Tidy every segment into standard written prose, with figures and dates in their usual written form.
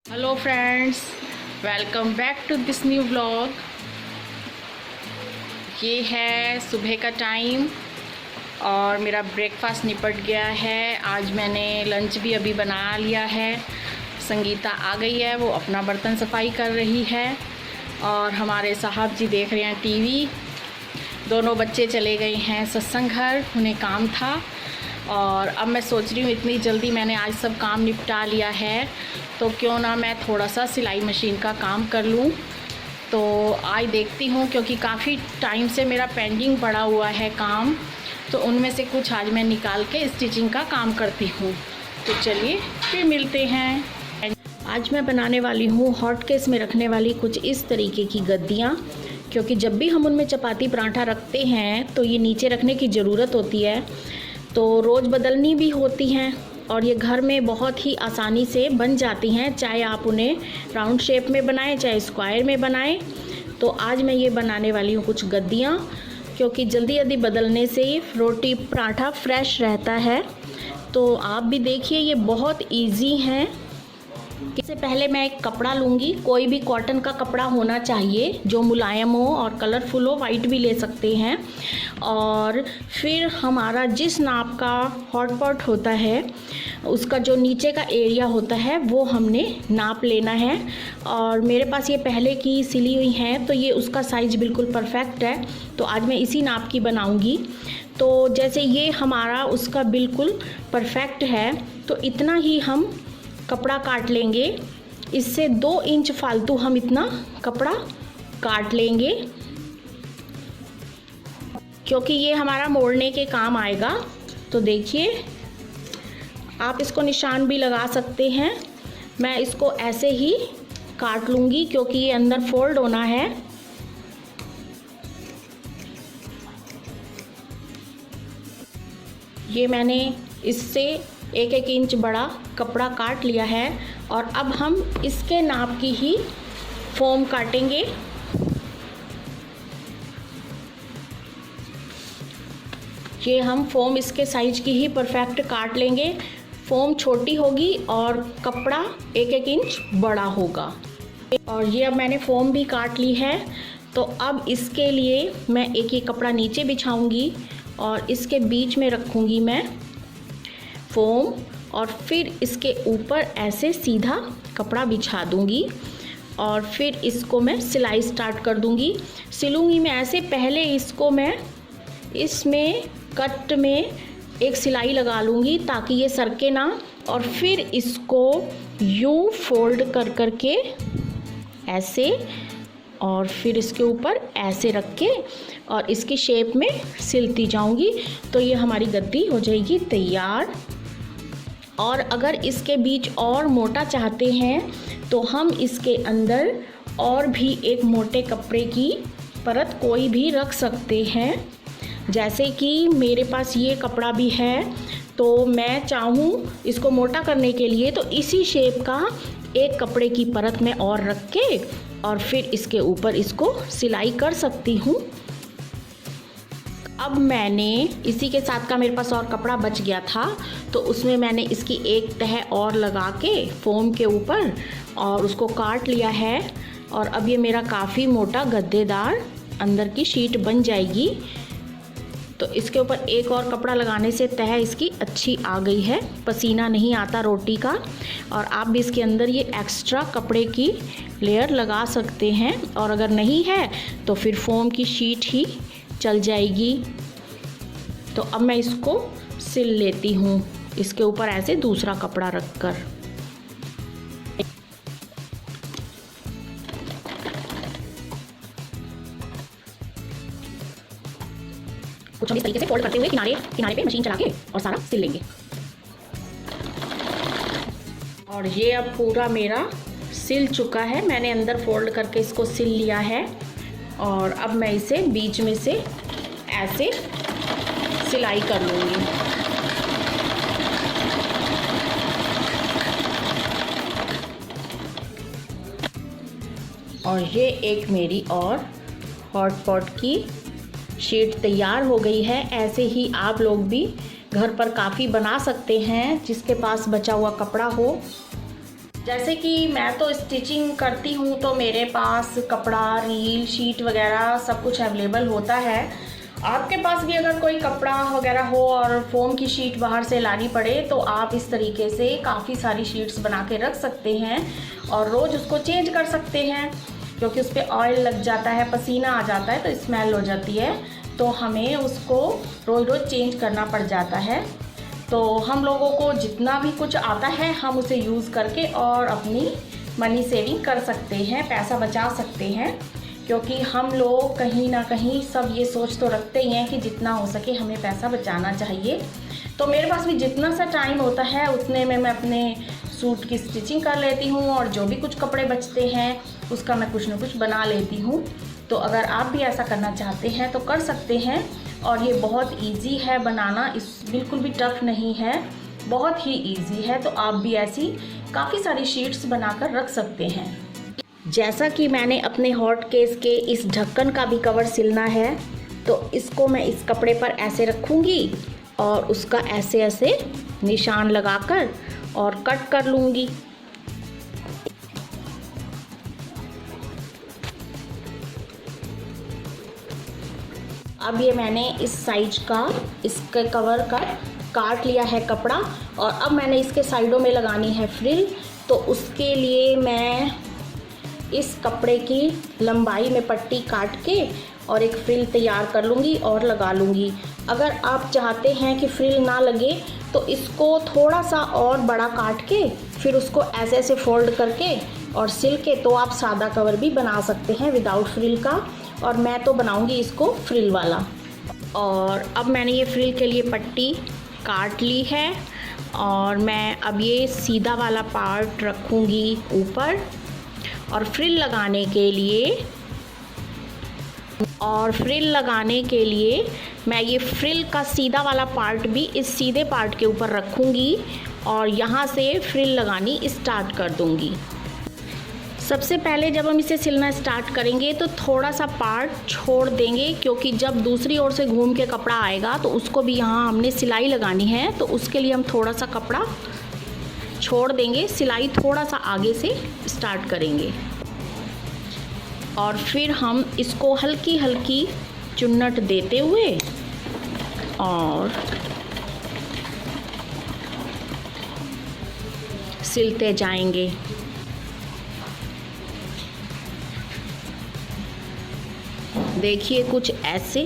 Hello friends, welcome back to this new vlog. ये है सुबह का टाइम और मेरा ब्रेकफास्ट निपट गया है। आज मैंने लंच भी अभी बना लिया है। संगीता आ गई है, वो अपना बर्तन सफाई कर रही है और हमारे साहब जी देख रहे हैं टीवी। दोनों बच्चे चले गए हैं सत्संग घर, उन्हें काम था। और अब मैं सोच रही हूँ इतनी जल्दी मैंने आज सब काम निपटा लिया है तो क्यों ना मैं थोड़ा सा सिलाई मशीन का काम कर लूँ। तो आज देखती हूँ, क्योंकि काफ़ी टाइम से मेरा पेंडिंग पड़ा हुआ है काम, तो उनमें से कुछ आज मैं निकाल के स्टिचिंग का काम करती हूँ। तो चलिए फिर मिलते हैं। आज मैं बनाने वाली हूँ हॉट केस में रखने वाली कुछ इस तरीके की गद्दियाँ, क्योंकि जब भी हम उनमें चपाती पराठा रखते हैं तो ये नीचे रखने की ज़रूरत होती है, तो रोज़ बदलनी भी होती हैं और ये घर में बहुत ही आसानी से बन जाती हैं, चाहे आप उन्हें राउंड शेप में बनाएं चाहे स्क्वायर में बनाएं। तो आज मैं ये बनाने वाली हूँ कुछ गद्दियाँ, क्योंकि जल्दी जल्दी बदलने से रोटी पराठा फ्रेश रहता है। तो आप भी देखिए, ये बहुत इजी हैं। इससे पहले मैं एक कपड़ा लूँगी, कोई भी कॉटन का कपड़ा होना चाहिए जो मुलायम हो और कलरफुल हो, वाइट भी ले सकते हैं। और फिर हमारा जिस नाप का हॉट पॉट होता है उसका जो नीचे का एरिया होता है वो हमने नाप लेना है। और मेरे पास ये पहले की सिली हुई हैं तो ये उसका साइज़ बिल्कुल परफेक्ट है, तो आज मैं इसी नाप की बनाऊँगी। तो जैसे ये हमारा उसका बिल्कुल परफेक्ट है, तो इतना ही हम कपड़ा काट लेंगे। इससे 2 इंच फालतू हम इतना कपड़ा काट लेंगे, क्योंकि ये हमारा मोड़ने के काम आएगा। तो देखिए, आप इसको निशान भी लगा सकते हैं। मैं इसको ऐसे ही काट लूँगी क्योंकि ये अंदर फोल्ड होना है। ये मैंने इससे 1-1 इंच बड़ा कपड़ा काट लिया है और अब हम इसके नाप की ही फोम काटेंगे। ये हम फोम इसके साइज की ही परफेक्ट काट लेंगे। फोम छोटी होगी और कपड़ा 1-1 इंच बड़ा होगा। और ये अब मैंने फोम भी काट ली है। तो अब इसके लिए मैं एक ही कपड़ा नीचे बिछाऊंगी और इसके बीच में रखूंगी मैं फोम, और फिर इसके ऊपर ऐसे सीधा कपड़ा बिछा दूंगी और फिर इसको मैं सिलाई स्टार्ट कर दूंगी। सिलूंगी मैं ऐसे, पहले इसको मैं इसमें कट में एक सिलाई लगा लूँगी ताकि ये सरके ना, और फिर इसको यूं फोल्ड कर करके ऐसे, और फिर इसके ऊपर ऐसे रख के और इसकी शेप में सिलती जाऊंगी। तो ये हमारी गद्दी हो जाएगी तैयार। और अगर इसके बीच और मोटा चाहते हैं तो हम इसके अंदर और भी एक मोटे कपड़े की परत कोई भी रख सकते हैं। जैसे कि मेरे पास ये कपड़ा भी है, तो मैं चाहूँ इसको मोटा करने के लिए तो इसी शेप का एक कपड़े की परत में और रख के और फिर इसके ऊपर इसको सिलाई कर सकती हूँ। अब मैंने इसी के साथ का मेरे पास और कपड़ा बच गया था, तो उसमें मैंने इसकी एक तह और लगा के फोम के ऊपर और उसको काट लिया है। और अब ये मेरा काफ़ी मोटा गद्देदार अंदर की शीट बन जाएगी। तो इसके ऊपर एक और कपड़ा लगाने से तह इसकी अच्छी आ गई है, पसीना नहीं आता रोटी का। और आप भी इसके अंदर ये एक्स्ट्रा कपड़े की लेयर लगा सकते हैं, और अगर नहीं है तो फिर फोम की शीट ही चल जाएगी। तो अब मैं इसको सिल लेती हूँ, इसके ऊपर ऐसे दूसरा कपड़ा रखकर। कुछ हम इस तरीके से फोल्ड करते हुए किनारे किनारे पे मशीन चला के और सारा सिल लेंगे। और ये अब पूरा मेरा सिल चुका है, मैंने अंदर फोल्ड करके इसको सिल लिया है। और अब मैं इसे बीच में से ऐसे सिलाई कर लूँगी। और ये एक मेरी और हॉट पॉट की शीट तैयार हो गई है। ऐसे ही आप लोग भी घर पर काफ़ी बना सकते हैं, जिसके पास बचा हुआ कपड़ा हो। जैसे कि मैं तो स्टिचिंग करती हूँ तो मेरे पास कपड़ा, रील, शीट वगैरह सब कुछ अवेलेबल होता है। आपके पास भी अगर कोई कपड़ा वगैरह हो और फोम की शीट बाहर से लानी पड़े तो आप इस तरीके से काफ़ी सारी शीट्स बना के रख सकते हैं और रोज़ उसको चेंज कर सकते हैं, क्योंकि उस पर ऑयल लग जाता है, पसीना आ जाता है तो स्मेल हो जाती है, तो हमें उसको रोज़ रोज़ चेंज करना पड़ जाता है। तो हम लोगों को जितना भी कुछ आता है हम उसे यूज़ करके और अपनी मनी सेविंग कर सकते हैं, पैसा बचा सकते हैं, क्योंकि हम लोग कहीं ना कहीं सब ये सोच तो रखते ही हैं कि जितना हो सके हमें पैसा बचाना चाहिए। तो मेरे पास भी जितना सा टाइम होता है उतने में मैं अपने सूट की स्टिचिंग कर लेती हूँ और जो भी कुछ कपड़े बचते हैं उसका मैं कुछ ना कुछ बना लेती हूँ। तो अगर आप भी ऐसा करना चाहते हैं तो कर सकते हैं और ये बहुत इजी है बनाना, इस बिल्कुल भी टफ़ नहीं है, बहुत ही इजी है। तो आप भी ऐसी काफ़ी सारी शीट्स बनाकर रख सकते हैं। जैसा कि मैंने अपने हॉट केस के इस ढक्कन का भी कवर सिलना है तो इसको मैं इस कपड़े पर ऐसे रखूँगी और उसका ऐसे ऐसे निशान लगाकर और कट कर लूँगी। अब ये मैंने इस साइज का, इसके कवर का काट लिया है कपड़ा और अब मैंने इसके साइडों में लगानी है फ्रिल। तो उसके लिए मैं इस कपड़े की लंबाई में पट्टी काट के और एक फ्रिल तैयार कर लूँगी और लगा लूँगी। अगर आप चाहते हैं कि फ्रिल ना लगे तो इसको थोड़ा सा और बड़ा काट के फिर उसको ऐसे ऐसे फोल्ड करके और सिल के तो आप सादा कवर भी बना सकते हैं विदाउट फ्रिल का, और मैं तो बनाऊँगी इसको फ्रिल वाला। और अब मैंने ये फ्रिल के लिए पट्टी काट ली है और मैं अब ये सीधा वाला पार्ट रखूँगी ऊपर और फ्रिल लगाने के लिए मैं ये फ्रिल का सीधा वाला पार्ट भी इस सीधे पार्ट के ऊपर रखूँगी और यहाँ से फ्रिल लगानी स्टार्ट कर दूँगी। सबसे पहले जब हम इसे सिलना स्टार्ट करेंगे तो थोड़ा सा पार्ट छोड़ देंगे, क्योंकि जब दूसरी ओर से घूम के कपड़ा आएगा तो उसको भी यहाँ हमने सिलाई लगानी है, तो उसके लिए हम थोड़ा सा कपड़ा छोड़ देंगे, सिलाई थोड़ा सा आगे से स्टार्ट करेंगे और फिर हम इसको हल्की हल्की चुन्नट देते हुए और सिलते जाएंगे। देखिए कुछ ऐसे।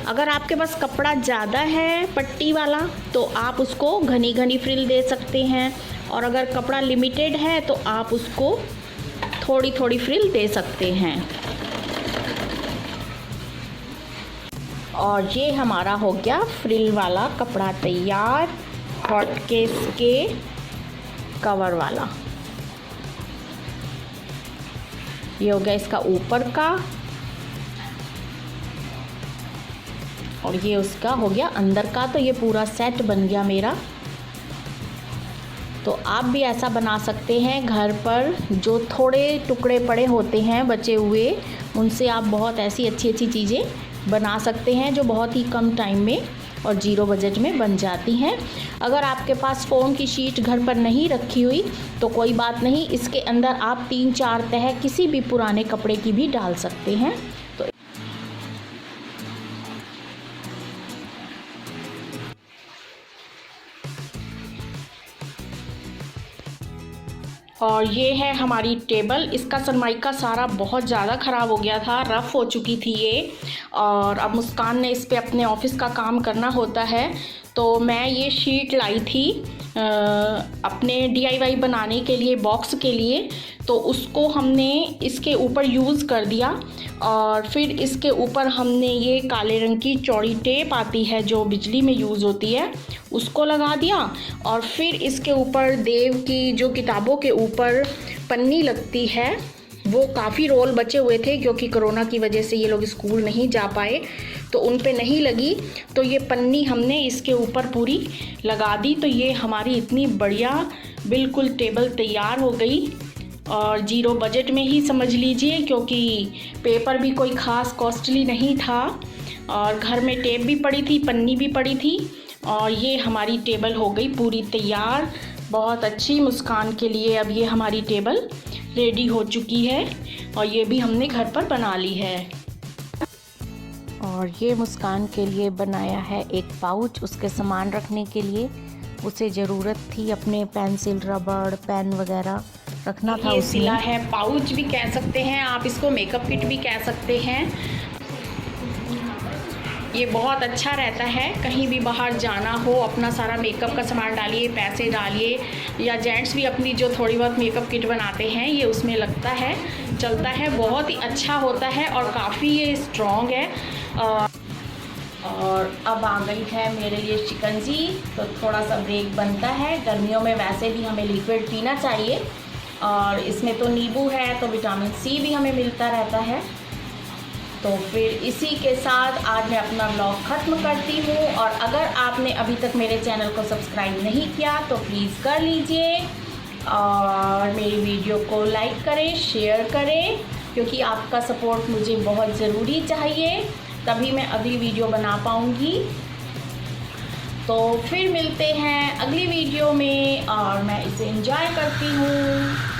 अगर आपके पास कपड़ा ज़्यादा है पट्टी वाला तो आप उसको घनी घनी फ्रिल दे सकते हैं, और अगर कपड़ा लिमिटेड है तो आप उसको थोड़ी थोड़ी फ्रिल दे सकते हैं। और ये हमारा हो गया फ्रिल वाला कपड़ा तैयार, हॉट केस के कवर वाला। ये हो गया इसका ऊपर का और ये उसका हो गया अंदर का। तो ये पूरा सेट बन गया मेरा। तो आप भी ऐसा बना सकते हैं घर पर, जो थोड़े टुकड़े पड़े होते हैं बचे हुए उनसे आप बहुत ऐसी अच्छी अच्छी चीज़ें बना सकते हैं जो बहुत ही कम टाइम में और ज़ीरो बजट में बन जाती हैं। अगर आपके पास फोम की शीट घर पर नहीं रखी हुई तो कोई बात नहीं, इसके अंदर आप 3-4 तह किसी भी पुराने कपड़े की भी डाल सकते हैं। तो और ये है हमारी टेबल। इसका सनमाइका सारा बहुत ज़्यादा ख़राब हो गया था, रफ़ हो चुकी थी ये, और अब मुस्कान ने इस पे अपने ऑफिस का काम करना होता है तो मैं ये शीट लाई थी अपने DIY बनाने के लिए, बॉक्स के लिए। तो उसको हमने इसके ऊपर यूज़ कर दिया और फिर इसके ऊपर हमने ये काले रंग की चौड़ी टेप आती है जो बिजली में यूज़ होती है उसको लगा दिया, और फिर इसके ऊपर देव की जो किताबों के ऊपर पन्नी लगती है वो काफ़ी रोल बचे हुए थे क्योंकि कोरोना की वजह से ये लोग स्कूल नहीं जा पाए तो उन पे नहीं लगी, तो ये पन्नी हमने इसके ऊपर पूरी लगा दी। तो ये हमारी इतनी बढ़िया बिल्कुल टेबल तैयार हो गई और ज़ीरो बजट में ही समझ लीजिए, क्योंकि पेपर भी कोई ख़ास कॉस्टली नहीं था। और घर में टेप भी पड़ी थी, पन्नी भी पड़ी थी और ये हमारी टेबल हो गई पूरी तैयार। बहुत अच्छी मुस्कान के लिए अब ये हमारी टेबल रेडी हो चुकी है और ये भी हमने घर पर बना ली है। और ये मुस्कान के लिए बनाया है एक पाउच, उसके सामान रखने के लिए। उसे ज़रूरत थी अपने पेंसिल, रबड़, पेन वगैरह रखना था। ये सिला है पाउच भी कह सकते हैं आप इसको, मेकअप किट भी कह सकते हैं। ये बहुत अच्छा रहता है, कहीं भी बाहर जाना हो अपना सारा मेकअप का सामान डालिए, पैसे डालिए, या जेंट्स भी अपनी जो थोड़ी बहुत मेकअप किट बनाते हैं ये उसमें लगता है, चलता है, बहुत ही अच्छा होता है और काफ़ी ये स्ट्रॉन्ग है। और अब आ गई है मेरे लिए शिकंजी, तो थोड़ा सा ब्रेक बनता है। गर्मियों में वैसे भी हमें लिक्विड पीना चाहिए और इसमें तो नींबू है तो विटामिन सी भी हमें मिलता रहता है। तो फिर इसी के साथ आज मैं अपना ब्लॉग ख़त्म करती हूँ और अगर आपने अभी तक मेरे चैनल को सब्सक्राइब नहीं किया तो प्लीज़ कर लीजिए और मेरी वीडियो को लाइक करें, शेयर करें, क्योंकि आपका सपोर्ट मुझे बहुत ज़रूरी चाहिए, तभी मैं अगली वीडियो बना पाऊँगी। तो फिर मिलते हैं अगली वीडियो में और मैं इसे एंजॉय करती हूँ।